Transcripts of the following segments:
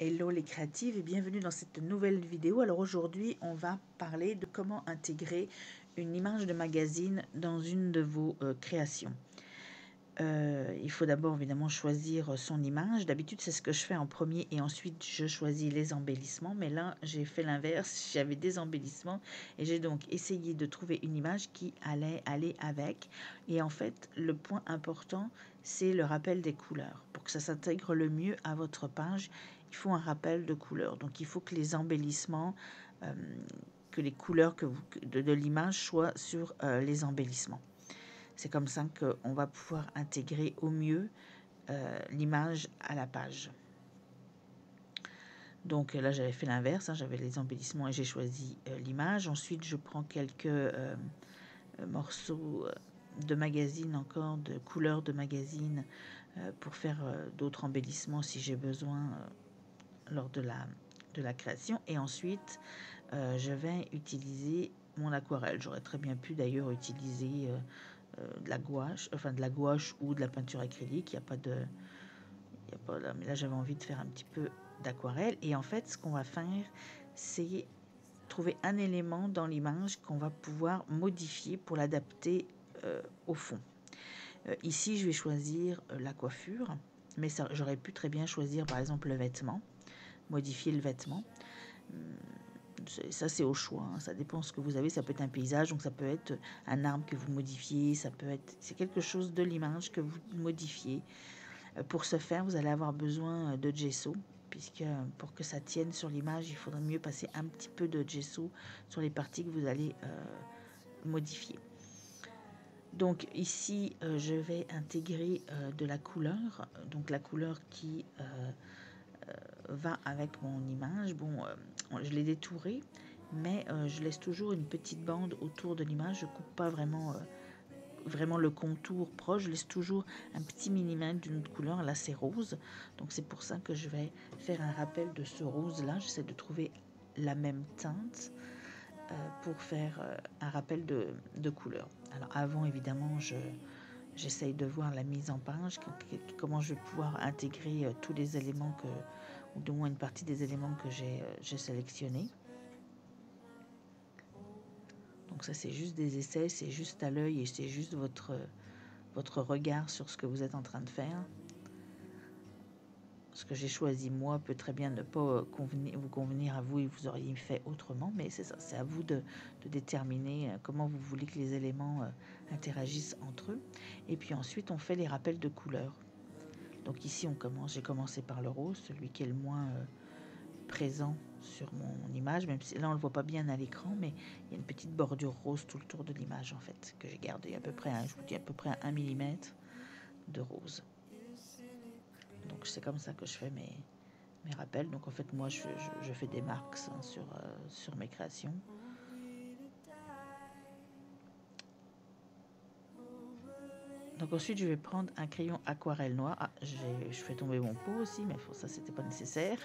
Hello les créatives et bienvenue dans cette nouvelle vidéo. Alors aujourd'hui, on va parler de comment intégrer une image de magazine dans une de vos créations. Il faut d'abord évidemment choisir son image. D'habitude, c'est ce que je fais en premier et ensuite je choisis les embellissements. Mais là, j'ai fait l'inverse. J'avais des embellissements et j'ai donc essayé de trouver une image qui allait aller avec. Et en fait, le point important, c'est le rappel des couleurs. Pour que ça s'intègre le mieux à votre page, il faut un rappel de couleurs. Donc, il faut que les embellissements, que les couleurs de l'image soient sur les embellissements. C'est comme ça qu'on va pouvoir intégrer au mieux l'image à la page. Donc là, j'avais fait l'inverse, hein, j'avais les embellissements et j'ai choisi l'image. Ensuite, je prends quelques morceaux de magazine, encore de couleurs de magazine, pour faire d'autres embellissements si j'ai besoin lors de la création. Et ensuite, je vais utiliser mon aquarelle. J'aurais très bien pu d'ailleurs utiliser de la gouache ou de la peinture acrylique. Il y a pas là, mais là j'avais envie de faire un petit peu d'aquarelle. Et en fait, ce qu'on va faire, c'est trouver un élément dans l'image qu'on va pouvoir modifier pour l'adapter au fond. Ici, je vais choisir la coiffure, mais j'aurais pu très bien choisir par exemple le vêtement, modifier le vêtement. Ça, c'est au choix, hein. Ça dépend de ce que vous avez. Ça peut être un paysage, donc ça peut être un arbre que vous modifiez, c'est quelque chose de l'image que vous modifiez. Pour ce faire, vous allez avoir besoin de gesso, puisque pour que ça tienne sur l'image, il faudrait mieux passer un petit peu de gesso sur les parties que vous allez modifier. Donc ici, je vais intégrer de la couleur, donc la couleur qui va avec mon image. Bon, je l'ai détouré, mais je laisse toujours une petite bande autour de l'image. Je coupe pas vraiment le contour proche. Je laisse toujours un petit millimètre d'une autre couleur. Là, c'est rose, donc c'est pour ça que je vais faire un rappel de ce rose là. J'essaie de trouver la même teinte pour faire un rappel de couleur. Alors avant, évidemment, j'essaye de voir la mise en page, comment je vais pouvoir intégrer tous les éléments ou du moins une partie des éléments que j'ai sélectionnés. Donc ça, c'est juste des essais, c'est juste à l'œil et c'est juste votre regard sur ce que vous êtes en train de faire. Ce que j'ai choisi moi peut très bien ne pas vous convenir à vous et vous auriez fait autrement, mais c'est ça, c'est à vous de déterminer comment vous voulez que les éléments interagissent entre eux. Et puis ensuite, on fait les rappels de couleurs. Donc ici, j'ai commencé par le rose, celui qui est le moins présent sur mon image, même si là on ne le voit pas bien à l'écran, mais il y a une petite bordure rose tout le tour de l'image en fait, que j'ai gardé à peu près, je vous dis à peu près 1 mm de rose. Donc c'est comme ça que je fais mes rappels. Donc en fait moi je fais des marques sur mes créations. Donc ensuite je vais prendre un crayon aquarelle noir. Ah, je fais tomber mon pot aussi, mais ça c'était pas nécessaire.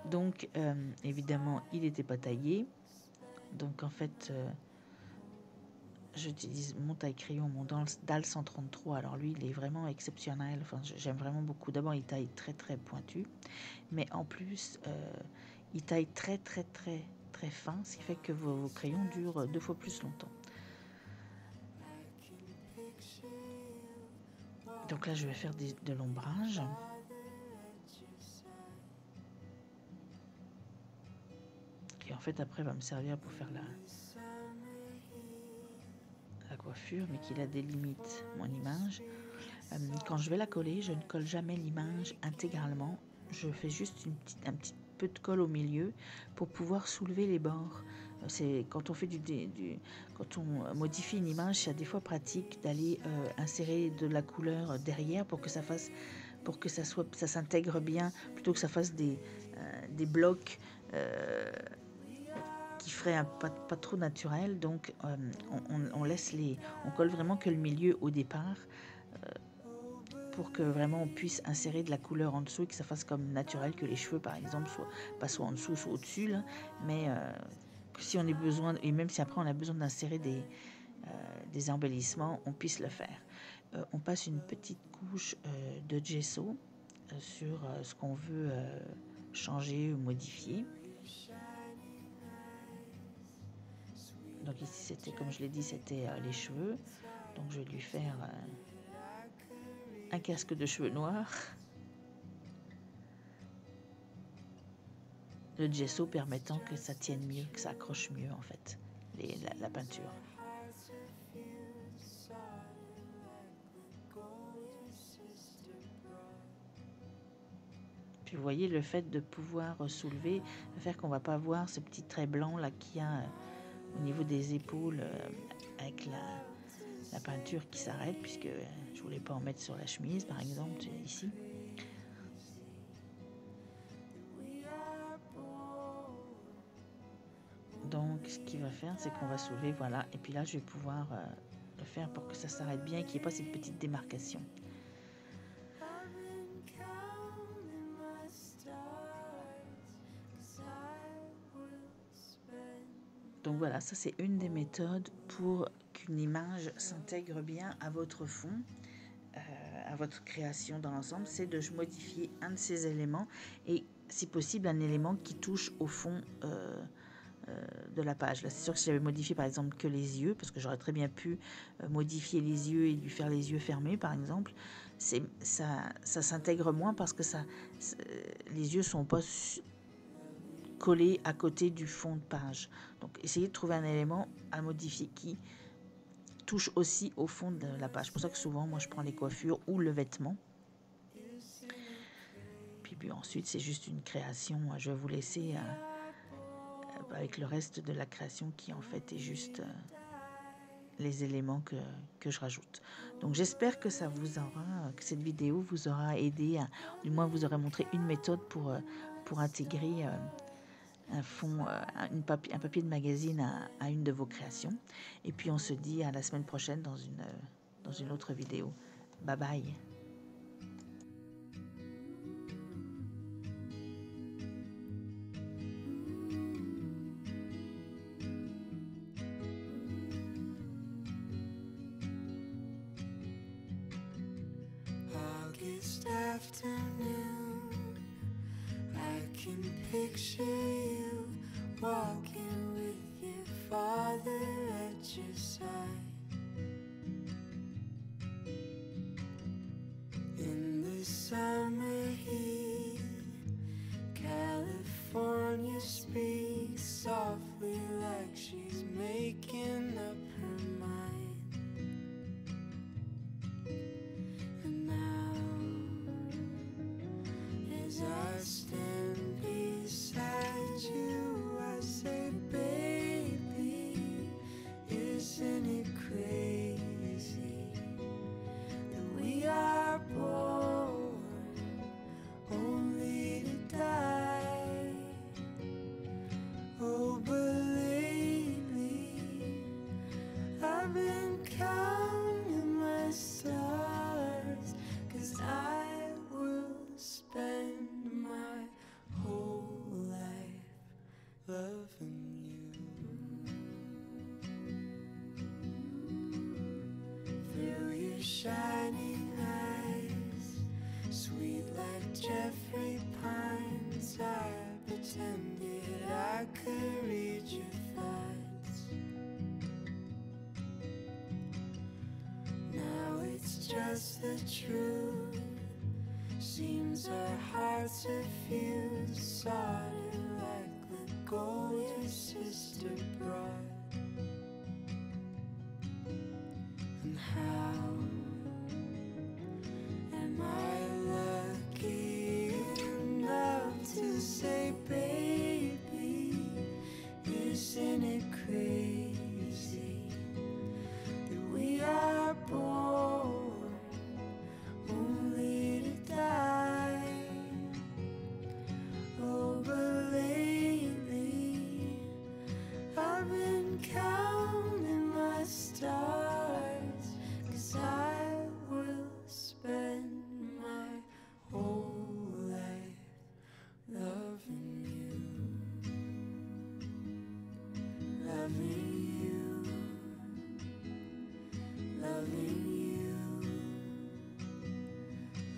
Donc évidemment il n'était pas taillé. Donc en fait j'utilise mon taille-crayon, mon DAL 133. Alors lui, il est vraiment exceptionnel. Enfin, j'aime vraiment beaucoup. D'abord, il taille très très pointu, mais en plus, il taille très très très très fin, ce qui fait que vos crayons durent 2 fois plus longtemps. Donc là, je vais faire de l'ombrage. Qui en fait après va me servir pour faire la coiffure, mais qui la délimite mon image. Quand je vais la coller, je ne colle jamais l'image intégralement. Je fais juste un petit peu de colle au milieu pour pouvoir soulever les bords. C'est quand on fait quand on modifie une image, c'est des fois pratique d'aller insérer de la couleur derrière pour que ça s'intègre bien, plutôt que ça fasse des blocs qui ferait pas trop naturel. Donc on colle vraiment que le milieu au départ pour que vraiment on puisse insérer de la couleur en dessous et que ça fasse comme naturel, que les cheveux par exemple soient en dessous, soit au-dessus là. Mais que si on a besoin, et même si après on a besoin d'insérer des embellissements, on puisse le faire. On passe une petite couche de gesso sur ce qu'on veut changer ou modifier. Donc ici c'était, comme je l'ai dit, c'était les cheveux. Donc je vais lui faire un casque de cheveux noirs. Le gesso permettant que ça tienne mieux, que ça accroche mieux en fait, la peinture. Puis vous voyez, le fait de pouvoir soulever va faire qu'on ne va pas voir ce petit trait blanc là qu'il y a au niveau des épaules avec la peinture qui s'arrête, puisque je ne voulais pas en mettre sur la chemise par exemple, ici. Donc ce qu'il va faire, c'est qu'on va soulever, voilà, et puis là je vais pouvoir le faire pour que ça s'arrête bien et qu'il n'y ait pas cette petite démarcation. Donc voilà, ça c'est une des méthodes pour qu'une image s'intègre bien à votre fond, à votre création dans l'ensemble, c'est de modifier un de ces éléments et si possible un élément qui touche au fond de la page. Là c'est sûr que si j'avais modifié par exemple que les yeux, parce que j'aurais très bien pu modifier les yeux et lui faire les yeux fermés par exemple, ça s'intègre moins parce que les yeux sont pas collé à côté du fond de page. Donc essayez de trouver un élément à modifier qui touche aussi au fond de la page. C'est pour ça que souvent moi je prends les coiffures ou le vêtement. Puis ensuite c'est juste une création. Je vais vous laisser avec le reste de la création qui en fait est juste les éléments que je rajoute. Donc j'espère que ça vous aura, que cette vidéo vous aura aidé, du moins vous aurez montré une méthode pour intégrer un fond, un papier de magazine à une de vos créations. Et puis on se dit à la semaine prochaine dans une autre vidéo. Bye bye. August afternoon, I can picture you walking with your father at your side. In the summer heat, California speaks softly like she's making up her mind. And now, as I stand beside you, I say, baby, isn't it crazy that we are born only to die? Oh, but lately I've been counting my stars, 'cause I will spend my whole life loving you. Through your shining eyes, sweet like Jeffrey Pines, I pretended I could read your thoughts. Now it's just the truth. Seems our hearts are fused, soldered like the gold your sister brought. And how am I lucky enough to say, baby, isn't it crazy that we are born only to die? Oh, but lately I've been counting my stars, 'cause I will spend my whole life loving you, loving you, loving you,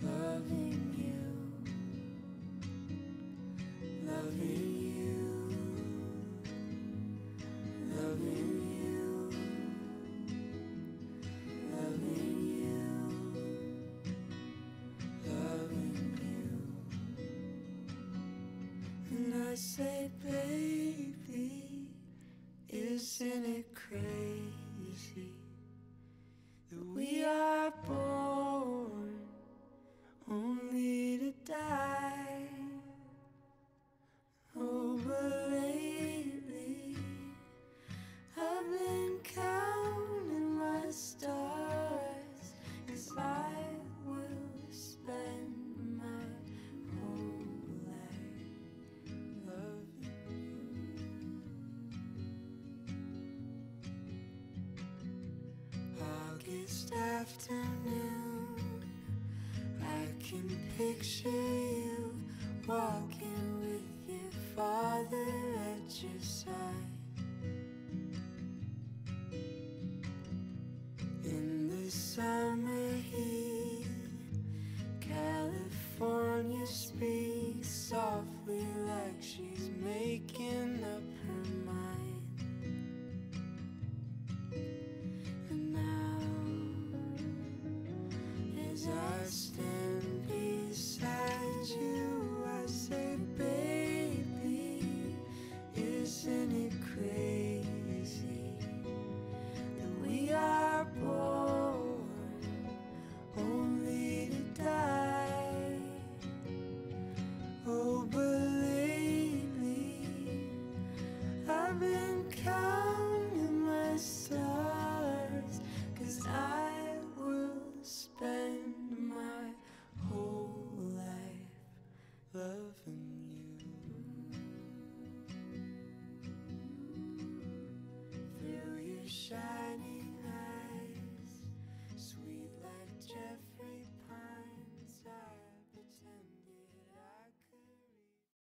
loving you, I say, baby, isn't it crazy that we are born only to die? Oh, but lately I've been counting my stars, 'cause I will spend my whole life loving you. August afternoon, I can picture you walking with your father at your side. In the summer heat, California spring